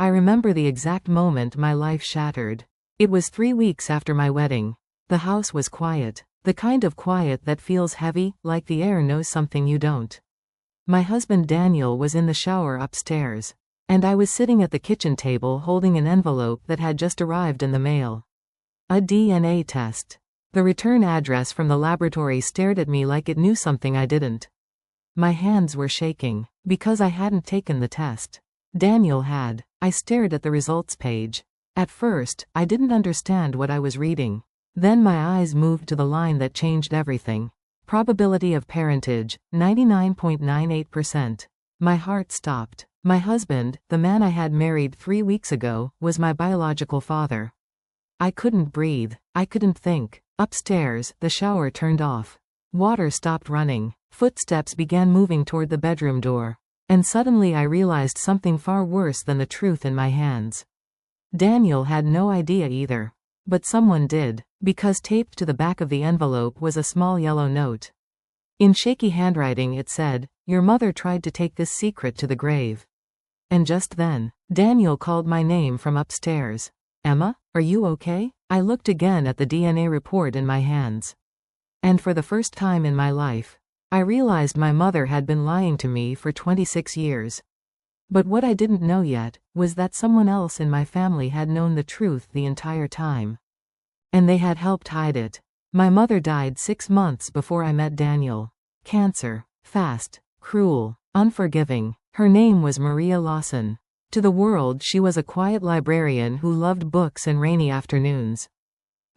I remember the exact moment my life shattered. It was 3 weeks after my wedding. The house was quiet. The kind of quiet that feels heavy, like the air knows something you don't. My husband Daniel was in the shower upstairs. And I was sitting at the kitchen table holding an envelope that had just arrived in the mail. A DNA test. The return address from the laboratory stared at me like it knew something I didn't. My hands were shaking, because I hadn't taken the test. Daniel had. I stared at the results page. At first, I didn't understand what I was reading. Then my eyes moved to the line that changed everything. Probability of parentage, 99.98%. My heart stopped. My husband, the man I had married 3 weeks ago, was my biological father. I couldn't breathe. I couldn't think. Upstairs, the shower turned off. Water stopped running. Footsteps began moving toward the bedroom door. And suddenly I realized something far worse than the truth in my hands. Daniel had no idea either. But someone did, because taped to the back of the envelope was a small yellow note. In shaky handwriting it said, "Your mother tried to take this secret to the grave." And just then, Daniel called my name from upstairs. "Emma, are you okay?" I looked again at the DNA report in my hands. And for the first time in my life, I realized my mother had been lying to me for 26 years. But what I didn't know yet was that someone else in my family had known the truth the entire time. And they had helped hide it. My mother died 6 months before I met Daniel. Cancer. Fast. Cruel. Unforgiving. Her name was Maria Lawson. To the world she was a quiet librarian who loved books and rainy afternoons.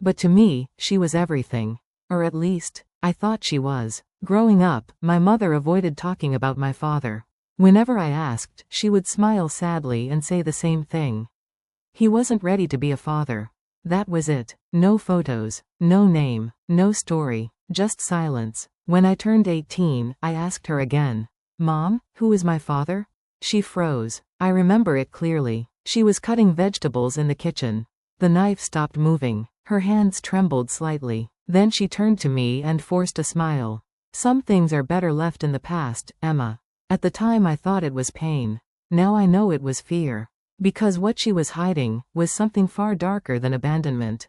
But to me, she was everything. Or at least, I thought she was. Growing up, my mother avoided talking about my father. Whenever I asked, she would smile sadly and say the same thing. He wasn't ready to be a father. That was it. No photos, no name, no story, just silence. When I turned 18, I asked her again, "Mom, who is my father?" She froze. I remember it clearly. She was cutting vegetables in the kitchen. The knife stopped moving. Her hands trembled slightly. Then she turned to me and forced a smile. "Some things are better left in the past, Emma." At the time I thought it was pain. Now I know it was fear. Because what she was hiding was something far darker than abandonment.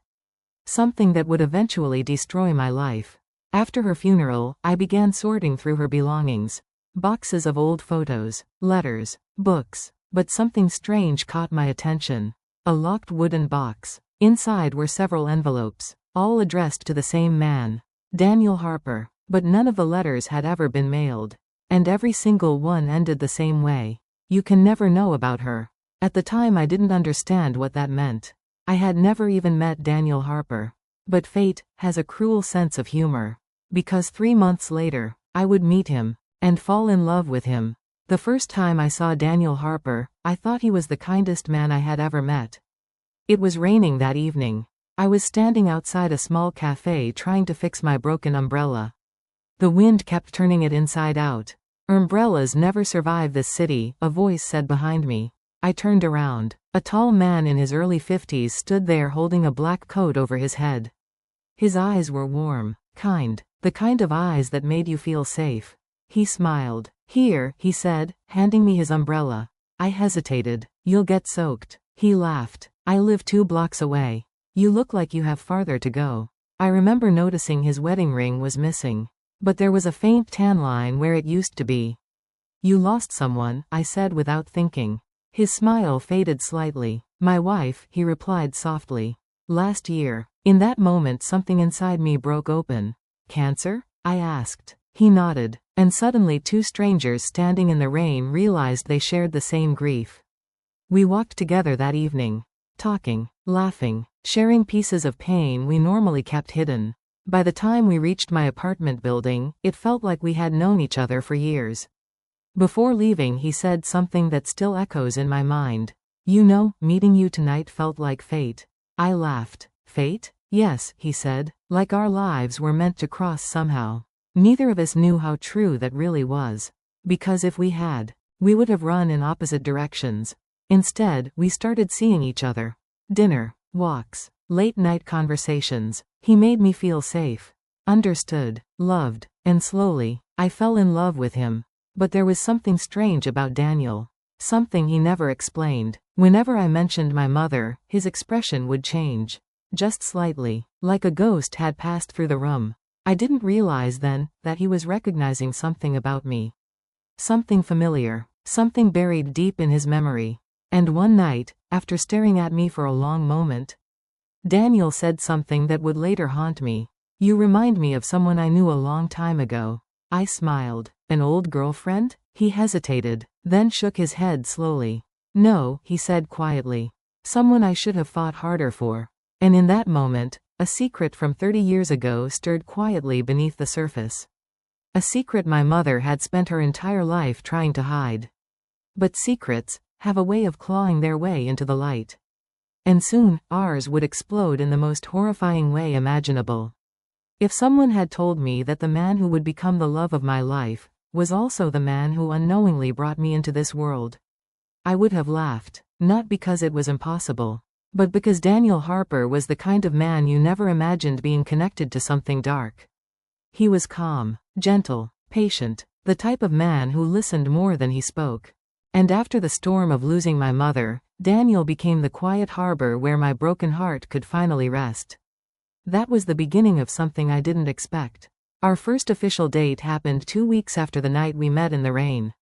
Something that would eventually destroy my life. After her funeral, I began sorting through her belongings. Boxes of old photos, letters, books. But something strange caught my attention. A locked wooden box. Inside were several envelopes, all addressed to the same man, Daniel Harper. But none of the letters had ever been mailed. And every single one ended the same way. "You can never know about her." At the time I didn't understand what that meant. I had never even met Daniel Harper. But fate has a cruel sense of humor. Because 3 months later, I would meet him. And fall in love with him. The first time I saw Daniel Harper, I thought he was the kindest man I had ever met. It was raining that evening. I was standing outside a small cafe trying to fix my broken umbrella. The wind kept turning it inside out. "Umbrellas never survive this city," a voice said behind me. I turned around. A tall man in his early 50s stood there holding a black coat over his head. His eyes were warm, kind, the kind of eyes that made you feel safe. He smiled. "Here," he said, handing me his umbrella. I hesitated. "You'll get soaked." He laughed. "I live 2 blocks away. You look like you have farther to go." I remember noticing his wedding ring was missing. But there was a faint tan line where it used to be. "You lost someone," I said without thinking. His smile faded slightly. "My wife," he replied softly. "Last year." In that moment something inside me broke open. "Cancer?" I asked. He nodded. And suddenly 2 strangers standing in the rain realized they shared the same grief. We walked together that evening. Talking, laughing, sharing pieces of pain we normally kept hidden. By the time we reached my apartment building, it felt like we had known each other for years. Before leaving he said something that still echoes in my mind. "You know, meeting you tonight felt like fate." I laughed. "Fate?" "Yes," he said. "Like our lives were meant to cross somehow." Neither of us knew how true that really was. Because if we had, we would have run in opposite directions. Instead, we started seeing each other. Dinner, walks, late-night conversations. He made me feel safe, understood, loved, and slowly, I fell in love with him. But there was something strange about Daniel. Something he never explained. Whenever I mentioned my mother, his expression would change. Just slightly, like a ghost had passed through the room. I didn't realize then that he was recognizing something about me. Something familiar, something buried deep in his memory. And one night, after staring at me for a long moment, Daniel said something that would later haunt me. "You remind me of someone I knew a long time ago." I smiled. "An old girlfriend?" He hesitated, then shook his head slowly. "No," he said quietly. "Someone I should have fought harder for." And in that moment, a secret from 30 years ago stirred quietly beneath the surface. A secret my mother had spent her entire life trying to hide. But secrets have a way of clawing their way into the light. And soon, ours would explode in the most horrifying way imaginable. If someone had told me that the man who would become the love of my life was also the man who unknowingly brought me into this world, I would have laughed, not because it was impossible, but because Daniel Harper was the kind of man you never imagined being connected to something dark. He was calm, gentle, patient, the type of man who listened more than he spoke. And after the storm of losing my mother, Daniel became the quiet harbor where my broken heart could finally rest. That was the beginning of something I didn't expect. Our first official date happened 2 weeks after the night we met in the rain.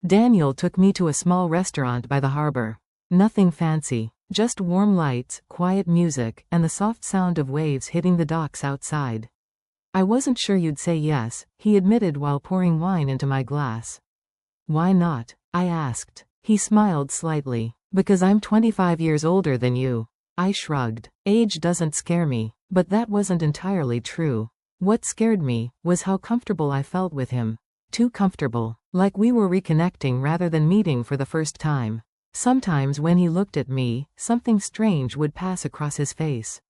Daniel took me to a small restaurant by the harbor. Nothing fancy, just warm lights, quiet music, and the soft sound of waves hitting the docks outside. "I wasn't sure you'd say yes," he admitted while pouring wine into my glass. "Why not?" I asked. He smiled slightly. "Because I'm 25 years older than you." I shrugged. Age doesn't scare me. But that wasn't entirely true. What scared me was how comfortable I felt with him. Too comfortable, like we were reconnecting rather than meeting for the first time. Sometimes when he looked at me, something strange would pass across his face.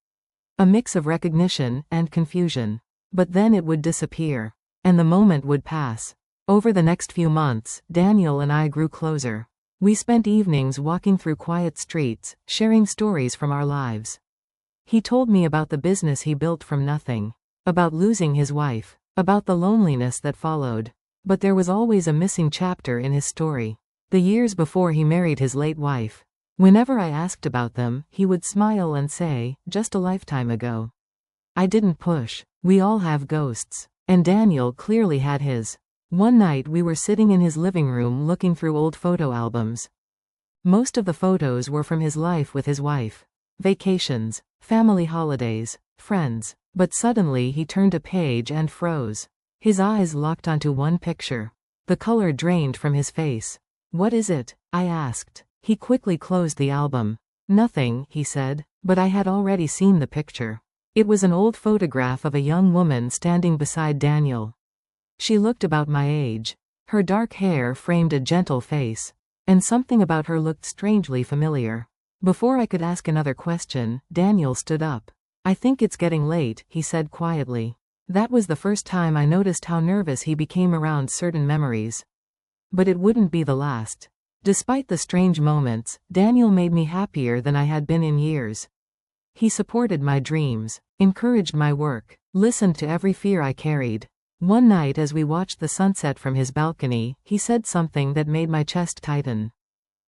A mix of recognition and confusion. But then it would disappear. And the moment would pass. Over the next few months, Daniel and I grew closer. We spent evenings walking through quiet streets, sharing stories from our lives. He told me about the business he built from nothing. About losing his wife. About the loneliness that followed. But there was always a missing chapter in his story. The years before he married his late wife. Whenever I asked about them, he would smile and say, "Just a lifetime ago." I didn't push. We all have ghosts. And Daniel clearly had his. One night we were sitting in his living room looking through old photo albums. Most of the photos were from his life with his wife. Vacations, family holidays, friends. But suddenly he turned a page and froze. His eyes locked onto one picture. The color drained from his face. "What is it?" I asked. He quickly closed the album. "Nothing," he said, but I had already seen the picture. It was an old photograph of a young woman standing beside Daniel. She looked about my age. Her dark hair framed a gentle face. And something about her looked strangely familiar. Before I could ask another question, Daniel stood up. "I think it's getting late," he said quietly. That was the first time I noticed how nervous he became around certain memories. But it wouldn't be the last. Despite the strange moments, Daniel made me happier than I had been in years. He supported my dreams, encouraged my work, listened to every fear I carried. One night as we watched the sunset from his balcony, he said something that made my chest tighten.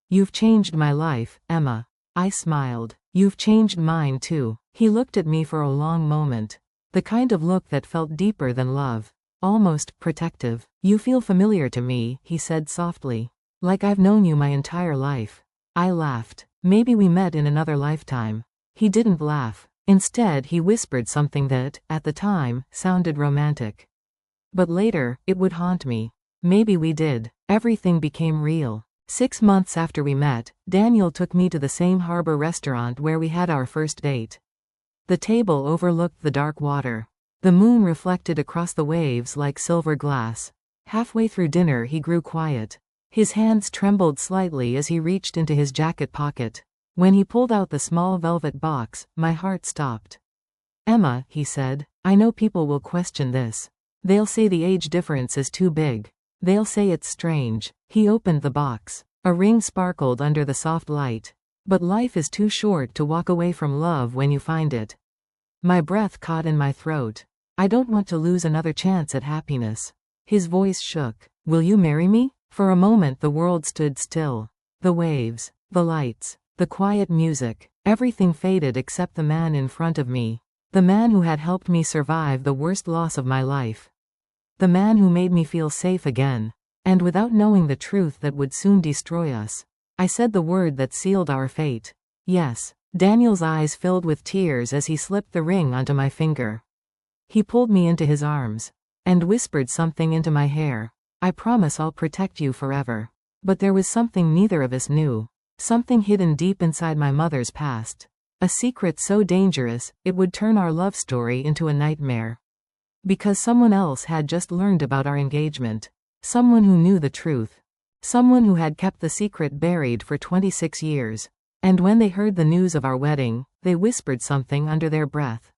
"You've changed my life, Emma." I smiled. "You've changed mine too." He looked at me for a long moment. The kind of look that felt deeper than love. Almost protective. "You feel familiar to me," he said softly. "Like I've known you my entire life." I laughed. "Maybe we met in another lifetime." He didn't laugh. Instead he whispered something that, at the time, sounded romantic. But later, it would haunt me. Maybe we did. Everything became real. 6 months after we met, Daniel took me to the same harbor restaurant where we had our first date. The table overlooked the dark water. The moon reflected across the waves like silver glass. Halfway through dinner he grew quiet. His hands trembled slightly as he reached into his jacket pocket. When he pulled out the small velvet box, my heart stopped. "Emma," he said, "I know people will question this. They'll say the age difference is too big. They'll say it's strange." He opened the box. A ring sparkled under the soft light. "But life is too short to walk away from love when you find it." My breath caught in my throat. "I don't want to lose another chance at happiness." His voice shook. "Will you marry me?" For a moment the world stood still. The waves, The lights, the quiet music, everything faded except the man in front of me. The man who had helped me survive the worst loss of my life. The man who made me feel safe again. And without knowing the truth that would soon destroy us, I said the word that sealed our fate. Yes. Daniel's eyes filled with tears as he slipped the ring onto my finger. He pulled me into his arms and whispered something into my hair. I promise I'll protect you forever. But there was something neither of us knew. Something hidden deep inside my mother's past. A secret so dangerous, it would turn our love story into a nightmare. Because someone else had just learned about our engagement. Someone who knew the truth. Someone who had kept the secret buried for 26 years. And when they heard the news of our wedding, they whispered something under their breath.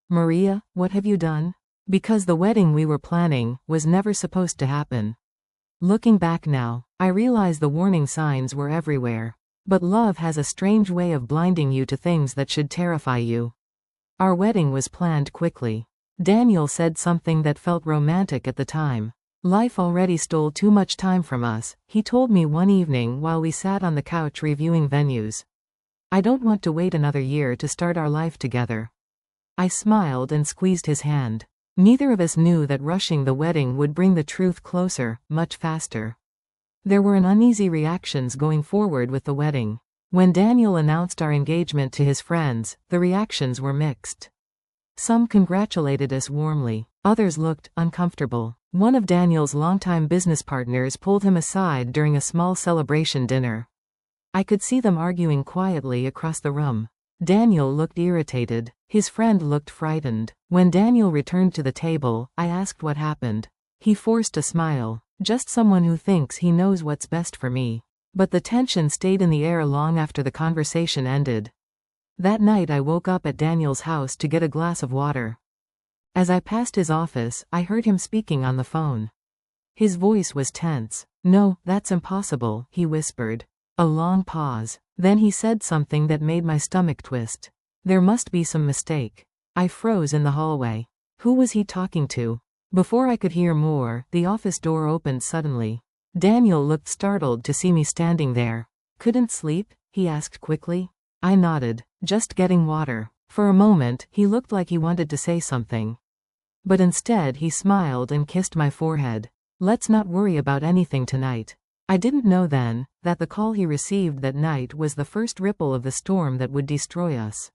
Maria, what have you done? Because the wedding we were planning was never supposed to happen. Looking back now, I realize the warning signs were everywhere. But love has a strange way of blinding you to things that should terrify you. Our wedding was planned quickly. Daniel said something that felt romantic at the time. Life already stole too much time from us, he told me one evening while we sat on the couch reviewing venues. I don't want to wait another year to start our life together. I smiled and squeezed his hand. Neither of us knew that rushing the wedding would bring the truth closer, much faster. There were uneasy reactions going forward with the wedding. When Daniel announced our engagement to his friends, the reactions were mixed. Some congratulated us warmly, others looked uncomfortable. One of Daniel's longtime business partners pulled him aside during a small celebration dinner. I could see them arguing quietly across the room. Daniel looked irritated. His friend looked frightened. When Daniel returned to the table, I asked what happened. He forced a smile. Just someone who thinks he knows what's best for me. But the tension stayed in the air long after the conversation ended. That night I woke up at Daniel's house to get a glass of water. As I passed his office, I heard him speaking on the phone. His voice was tense. No, that's impossible, he whispered. A long pause. Then he said something that made my stomach twist. There must be some mistake. I froze in the hallway. Who was he talking to? Before I could hear more, the office door opened suddenly. Daniel looked startled to see me standing there. Couldn't sleep? He asked quickly. I nodded. Just getting water. For a moment, he looked like he wanted to say something. But instead he smiled and kissed my forehead. Let's not worry about anything tonight. I didn't know then that the call he received that night was the first ripple of the storm that would destroy us.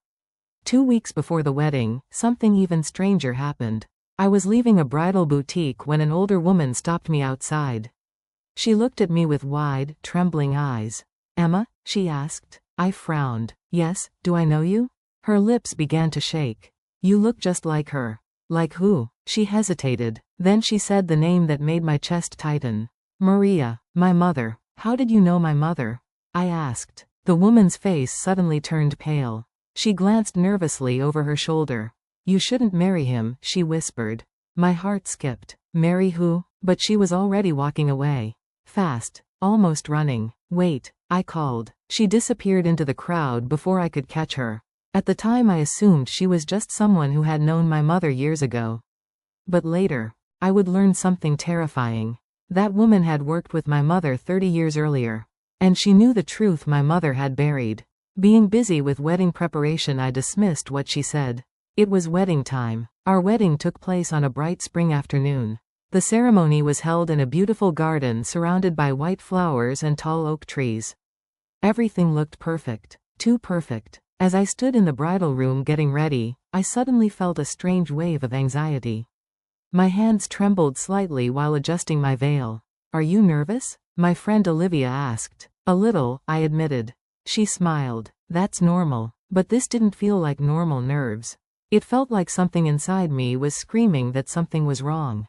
2 weeks before the wedding, something even stranger happened. I was leaving a bridal boutique when an older woman stopped me outside. She looked at me with wide, trembling eyes. Emma? She asked. I frowned. Yes, do I know you? Her lips began to shake. You look just like her. Like who? She hesitated. Then she said the name that made my chest tighten. Maria, my mother. How did you know my mother? I asked. The woman's face suddenly turned pale. She glanced nervously over her shoulder. You shouldn't marry him, she whispered. My heart skipped. Marry who? But she was already walking away. Fast. Almost running. Wait, I called. She disappeared into the crowd before I could catch her. At the time I assumed she was just someone who had known my mother years ago. But later, I would learn something terrifying. That woman had worked with my mother 30 years earlier. And she knew the truth my mother had buried. Being busy with wedding preparation, I dismissed what she said. It was wedding time. Our wedding took place on a bright spring afternoon. The ceremony was held in a beautiful garden surrounded by white flowers and tall oak trees. Everything looked perfect. Too perfect. As I stood in the bridal room getting ready, I suddenly felt a strange wave of anxiety. My hands trembled slightly while adjusting my veil. Are you nervous? My friend Olivia asked. A little, I admitted. She smiled. That's normal. But this didn't feel like normal nerves. It felt like something inside me was screaming that something was wrong.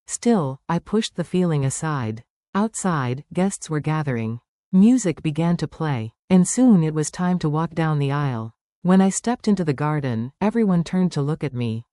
Still, I pushed the feeling aside. Outside, guests were gathering. Music began to play, and soon it was time to walk down the aisle. When I stepped into the garden, everyone turned to look at me.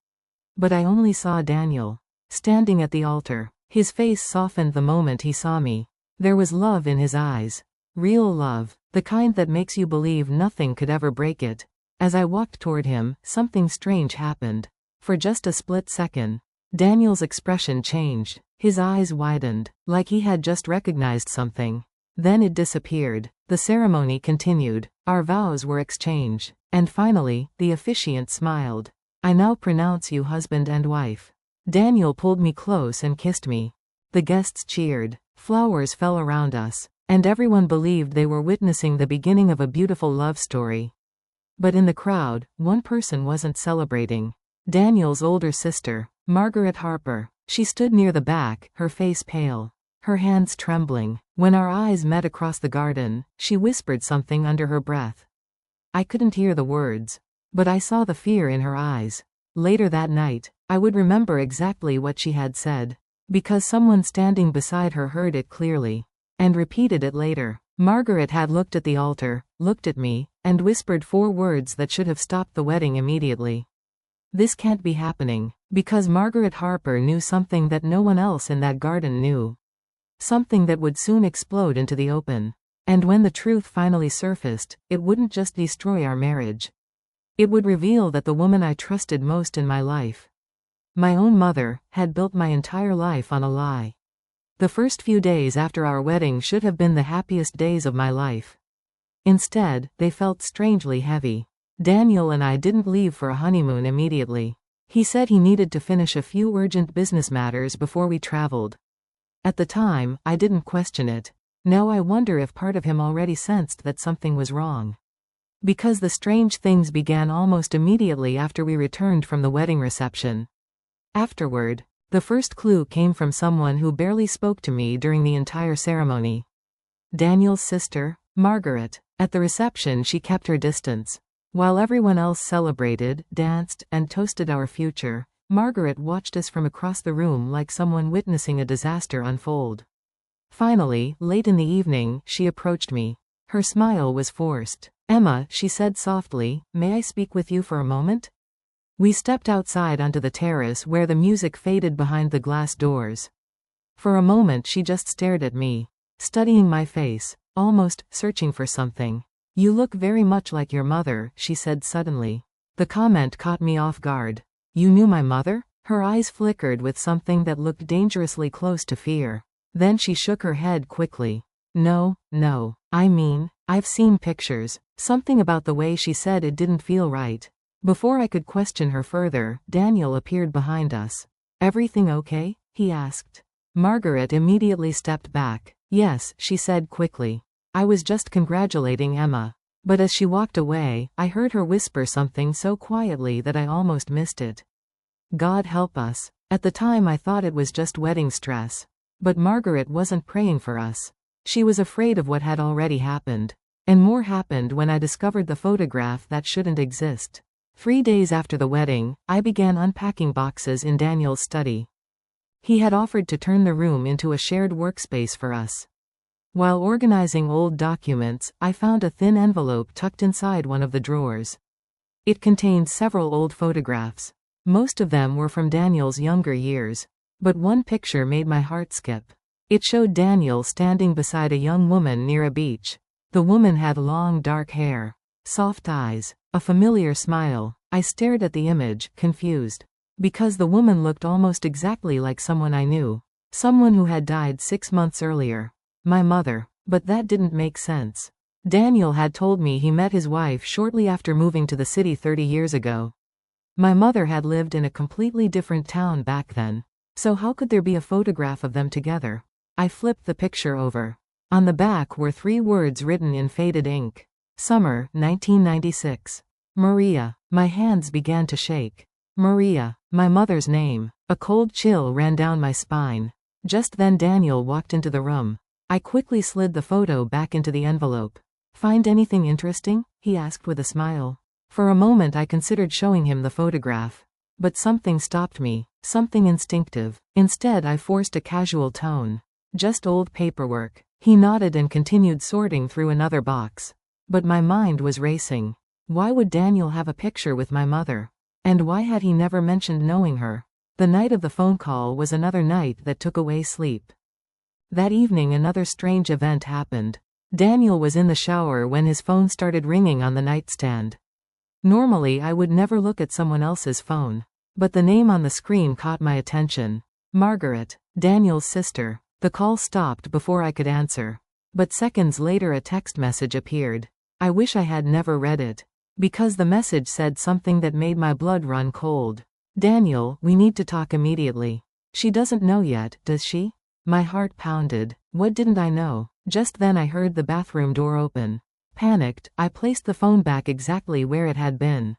But I only saw Daniel. Standing at the altar. His face softened the moment he saw me. There was love in his eyes. Real love. The kind that makes you believe nothing could ever break it. As I walked toward him, something strange happened. For just a split second, Daniel's expression changed. His eyes widened, like he had just recognized something. Then it disappeared. The ceremony continued. Our vows were exchanged. And finally, the officiant smiled. "I now pronounce you husband and wife." Daniel pulled me close and kissed me. The guests cheered. Flowers fell around us. And everyone believed they were witnessing the beginning of a beautiful love story. But in the crowd, one person wasn't celebrating. Daniel's older sister, Margaret Harper. She stood near the back, her face pale, her hands trembling. When our eyes met across the garden, she whispered something under her breath. I couldn't hear the words, but I saw the fear in her eyes. Later that night, I would remember exactly what she had said, because someone standing beside her heard it clearly, and repeated it later. Margaret had looked at the altar, looked at me, and whispered 4 words that should have stopped the wedding immediately. This can't be happening, because Margaret Harper knew something that no one else in that garden knew. Something that would soon explode into the open. And when the truth finally surfaced, it wouldn't just destroy our marriage. It would reveal that the woman I trusted most in my life, my own mother, had built my entire life on a lie. The first few days after our wedding should have been the happiest days of my life. Instead, they felt strangely heavy. Daniel and I didn't leave for a honeymoon immediately. He said he needed to finish a few urgent business matters before we traveled. At the time, I didn't question it. Now I wonder if part of him already sensed that something was wrong. Because the strange things began almost immediately after we returned from the wedding reception. Afterward, the first clue came from someone who barely spoke to me during the entire ceremony. Daniel's sister, Margaret. At the reception she kept her distance. While everyone else celebrated, danced, and toasted our future, Margaret watched us from across the room like someone witnessing a disaster unfold. Finally, late in the evening, she approached me. Her smile was forced. "Emma," she said softly, "may I speak with you for a moment?" We stepped outside onto the terrace where the music faded behind the glass doors. For a moment she just stared at me, studying my face, almost searching for something. "You look very much like your mother," she said suddenly. The comment caught me off guard. "You knew my mother?" Her eyes flickered with something that looked dangerously close to fear. Then she shook her head quickly. No, I mean, I've seen pictures." Something about the way she said it didn't feel right. Before I could question her further, Daniel appeared behind us. "Everything okay?" he asked. Margaret immediately stepped back. "Yes," she said quickly. "I was just congratulating Emma." But as she walked away, I heard her whisper something so quietly that I almost missed it. God help us. At the time I thought it was just wedding stress. But Margaret wasn't praying for us. She was afraid of what had already happened. And more happened when I discovered the photograph that shouldn't exist. 3 days after the wedding, I began unpacking boxes in Daniel's study. He had offered to turn the room into a shared workspace for us. While organizing old documents, I found a thin envelope tucked inside one of the drawers. It contained several old photographs. Most of them were from Daniel's younger years. But one picture made my heart skip. It showed Daniel standing beside a young woman near a beach. The woman had long dark hair, soft eyes, a familiar smile. I stared at the image, confused. Because the woman looked almost exactly like someone I knew. Someone who had died 6 months earlier. My mother. But that didn't make sense. Daniel had told me he met his wife shortly after moving to the city 30 years ago. My mother had lived in a completely different town back then. So how could there be a photograph of them together? I flipped the picture over. On the back were 3 words written in faded ink. Summer, 1996. Maria. My hands began to shake. Maria. My mother's name. A cold chill ran down my spine. Just then Daniel walked into the room. I quickly slid the photo back into the envelope. "Find anything interesting?" he asked with a smile. For a moment I considered showing him the photograph. But something stopped me. Something instinctive. Instead I forced a casual tone. "Just old paperwork." He nodded and continued sorting through another box. But my mind was racing. Why would Daniel have a picture with my mother? And why had he never mentioned knowing her? The night of the phone call was another night that took away sleep. That evening another strange event happened. Daniel was in the shower when his phone started ringing on the nightstand. Normally I would never look at someone else's phone. But the name on the screen caught my attention. Margaret, Daniel's sister. The call stopped before I could answer. But seconds later a text message appeared. I wish I had never read it. Because the message said something that made my blood run cold. Daniel, we need to talk immediately. She doesn't know yet, does she? My heart pounded. What didn't I know? Just then I heard the bathroom door open. Panicked, I placed the phone back exactly where it had been.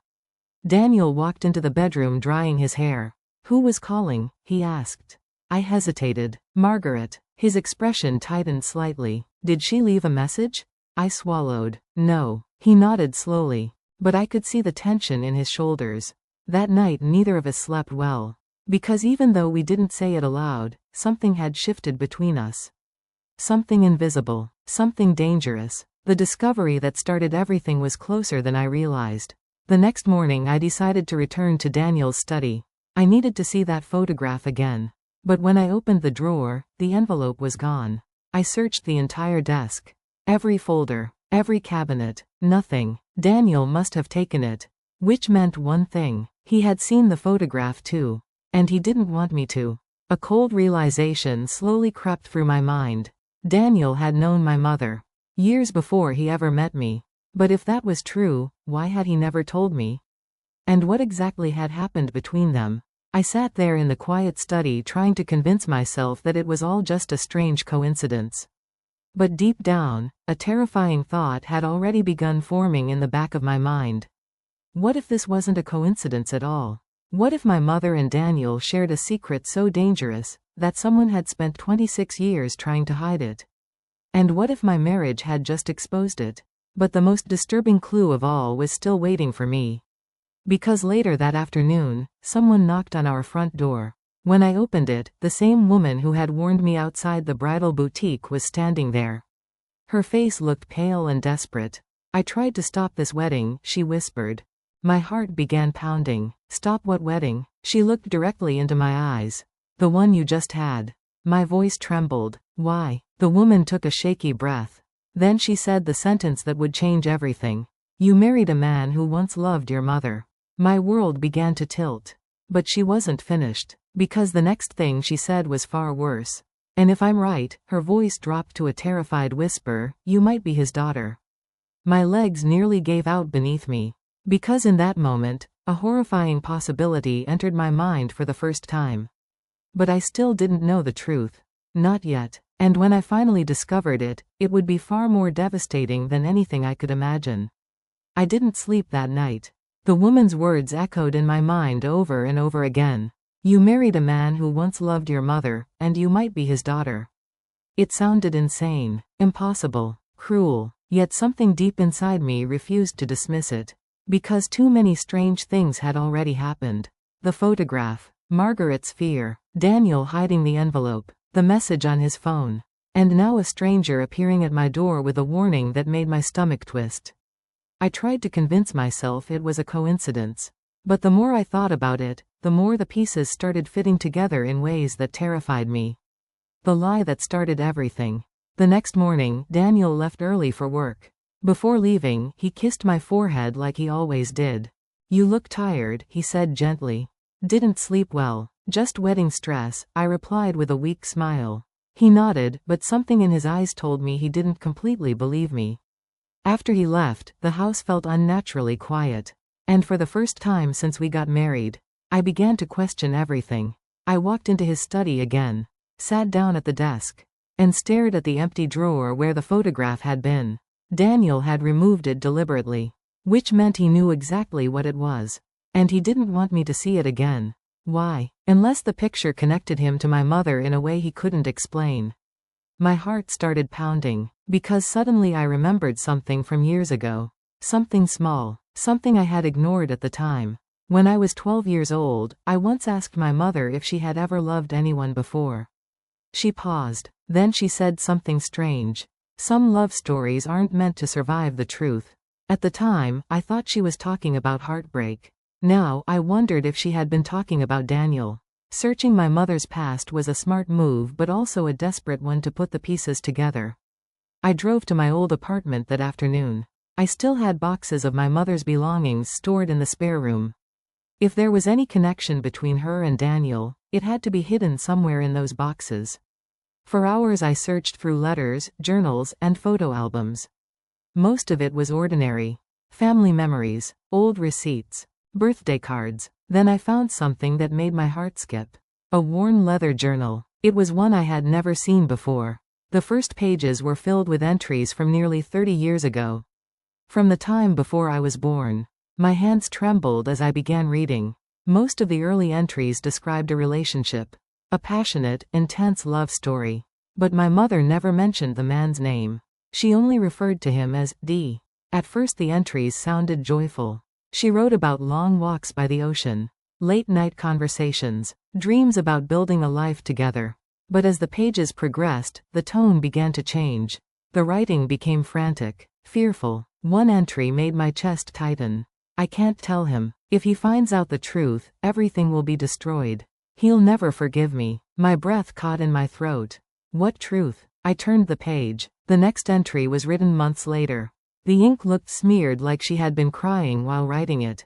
Daniel walked into the bedroom drying his hair. Who was calling? He asked. I hesitated. Margaret. His expression tightened slightly. Did she leave a message? I swallowed. No. He nodded slowly. But I could see the tension in his shoulders. That night neither of us slept well. Because even though we didn't say it aloud, something had shifted between us. Something invisible. Something dangerous. The discovery that started everything was closer than I realized. The next morning I decided to return to Daniel's study. I needed to see that photograph again. But when I opened the drawer, the envelope was gone. I searched the entire desk. Every folder. Every cabinet. Nothing. Daniel must have taken it. Which meant one thing. He had seen the photograph too. And he didn't want me to. A cold realization slowly crept through my mind. Daniel had known my mother. Years before he ever met me. But if that was true, why had he never told me? And what exactly had happened between them? I sat there in the quiet study trying to convince myself that it was all just a strange coincidence. But deep down, a terrifying thought had already begun forming in the back of my mind. What if this wasn't a coincidence at all? What if my mother and Daniel shared a secret so dangerous that someone had spent 26 years trying to hide it? And what if my marriage had just exposed it? But the most disturbing clue of all was still waiting for me. Because later that afternoon, someone knocked on our front door. When I opened it, the same woman who had warned me outside the bridal boutique was standing there. Her face looked pale and desperate. I tried to stop this wedding, she whispered. My heart began pounding. Stop what wedding? She looked directly into my eyes. The one you just had. My voice trembled. Why? The woman took a shaky breath. Then she said the sentence that would change everything. You married a man who once loved your mother. My world began to tilt. But she wasn't finished. Because the next thing she said was far worse. And if I'm right, her voice dropped to a terrified whisper, you might be his daughter. My legs nearly gave out beneath me. Because in that moment, a horrifying possibility entered my mind for the first time. But I still didn't know the truth. Not yet. And when I finally discovered it, it would be far more devastating than anything I could imagine. I didn't sleep that night. The woman's words echoed in my mind over and over again. You married a man who once loved your mother, and you might be his daughter. It sounded insane, impossible, cruel, yet something deep inside me refused to dismiss it. Because too many strange things had already happened. The photograph, Margaret's fear, Daniel hiding the envelope, the message on his phone, and now a stranger appearing at my door with a warning that made my stomach twist. I tried to convince myself it was a coincidence. But the more I thought about it, the more the pieces started fitting together in ways that terrified me. The lie that started everything. The next morning, Daniel left early for work. Before leaving, he kissed my forehead like he always did. You look tired, he said gently. Didn't sleep well. Just wedding stress, I replied with a weak smile. He nodded, but something in his eyes told me he didn't completely believe me. After he left, the house felt unnaturally quiet. And for the first time since we got married, I began to question everything. I walked into his study again, sat down at the desk, and stared at the empty drawer where the photograph had been. Daniel had removed it deliberately, which meant he knew exactly what it was. And he didn't want me to see it again. Why? Unless the picture connected him to my mother in a way he couldn't explain. My heart started pounding, because suddenly I remembered something from years ago. Something small, something I had ignored at the time. When I was 12 years old, I once asked my mother if she had ever loved anyone before. She paused. Then she said something strange. Some love stories aren't meant to survive the truth. At the time, I thought she was talking about heartbreak. Now, I wondered if she had been talking about Daniel. Searching my mother's past was a smart move but also a desperate one to put the pieces together. I drove to my old apartment that afternoon. I still had boxes of my mother's belongings stored in the spare room. If there was any connection between her and Daniel, it had to be hidden somewhere in those boxes. For hours I searched through letters, journals, and photo albums. Most of it was ordinary. Family memories, old receipts, birthday cards. Then I found something that made my heart skip. A worn leather journal. It was one I had never seen before. The first pages were filled with entries from nearly 30 years ago. From the time before I was born. My hands trembled as I began reading. Most of the early entries described a relationship. A passionate, intense love story. But my mother never mentioned the man's name. She only referred to him as D. At first the entries sounded joyful. She wrote about long walks by the ocean, late-night conversations, dreams about building a life together. But as the pages progressed, the tone began to change. The writing became frantic, fearful. One entry made my chest tighten. I can't tell him. If he finds out the truth, everything will be destroyed. He'll never forgive me. My breath caught in my throat. What truth? I turned the page. The next entry was written months later. The ink looked smeared like she had been crying while writing it.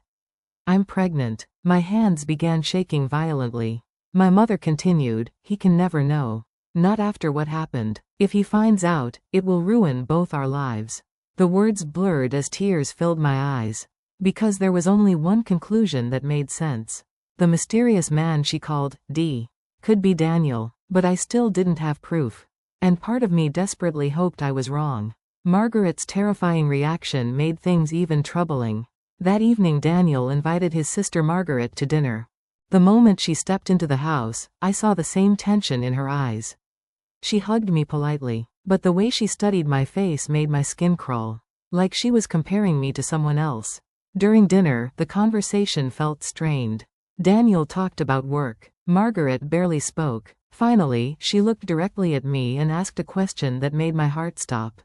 I'm pregnant. My hands began shaking violently. My mother continued, he can never know. Not after what happened. If he finds out, it will ruin both our lives. The words blurred as tears filled my eyes. Because there was only one conclusion that made sense. The mysterious man she called D. could be Daniel, but I still didn't have proof. And part of me desperately hoped I was wrong. Margaret's terrifying reaction made things even troubling. That evening Daniel invited his sister Margaret to dinner. The moment she stepped into the house, I saw the same tension in her eyes. She hugged me politely, but the way she studied my face made my skin crawl. Like she was comparing me to someone else. During dinner, the conversation felt strained. Daniel talked about work. Margaret barely spoke. Finally, she looked directly at me and asked a question that made my heart stop.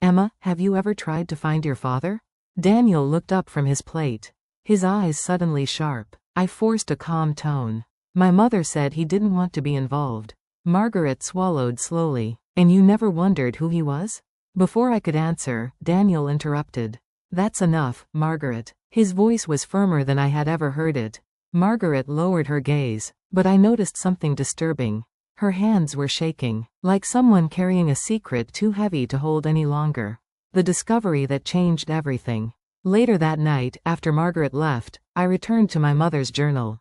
Emma, have you ever tried to find your father? Daniel looked up from his plate. His eyes suddenly sharp. I forced a calm tone. My mother said he didn't want to be involved. Margaret swallowed slowly. And you never wondered who he was? Before I could answer, Daniel interrupted. That's enough, Margaret. His voice was firmer than I had ever heard it. Margaret lowered her gaze, but I noticed something disturbing. Her hands were shaking, like someone carrying a secret too heavy to hold any longer. The discovery that changed everything. Later that night, after Margaret left, I returned to my mother's journal.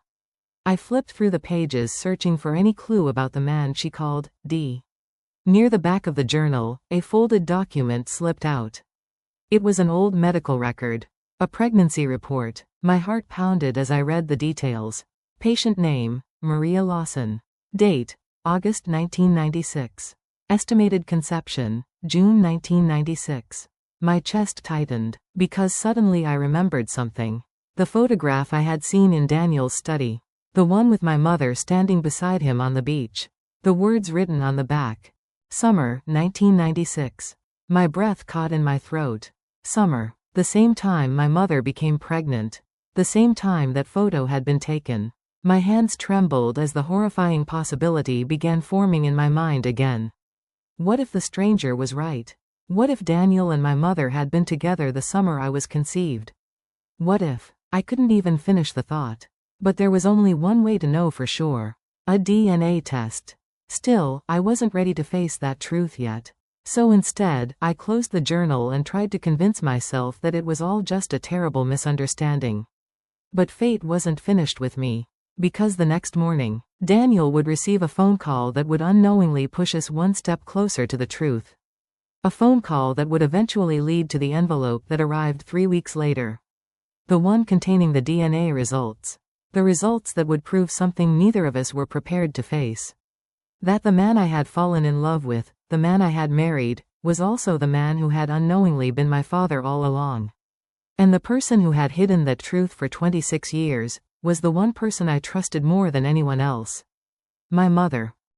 I flipped through the pages searching for any clue about the man she called D. Near the back of the journal, a folded document slipped out. It was an old medical record. A pregnancy report. My heart pounded as I read the details. Patient name, Maria Lawson. Date, August 1996. Estimated conception, June 1996. My chest tightened, because suddenly I remembered something. The photograph I had seen in Daniel's study. The one with my mother standing beside him on the beach. The words written on the back. Summer, 1996. My breath caught in my throat. Summer. The same time my mother became pregnant. The same time that photo had been taken. My hands trembled as the horrifying possibility began forming in my mind again. What if the stranger was right? What if Daniel and my mother had been together the summer I was conceived? What if? I couldn't even finish the thought. But there was only one way to know for sure. A DNA test. Still, I wasn't ready to face that truth yet. So instead, I closed the journal and tried to convince myself that it was all just a terrible misunderstanding. But fate wasn't finished with me. Because the next morning, Daniel would receive a phone call that would unknowingly push us one step closer to the truth. A phone call that would eventually lead to the envelope that arrived 3 weeks later. The one containing the DNA results. The results that would prove something neither of us were prepared to face. That the man I had fallen in love with, the man I had married, was also the man who had unknowingly been my father all along. And the person who had hidden that truth for 26 years, was the one person I trusted more than anyone else. My mother.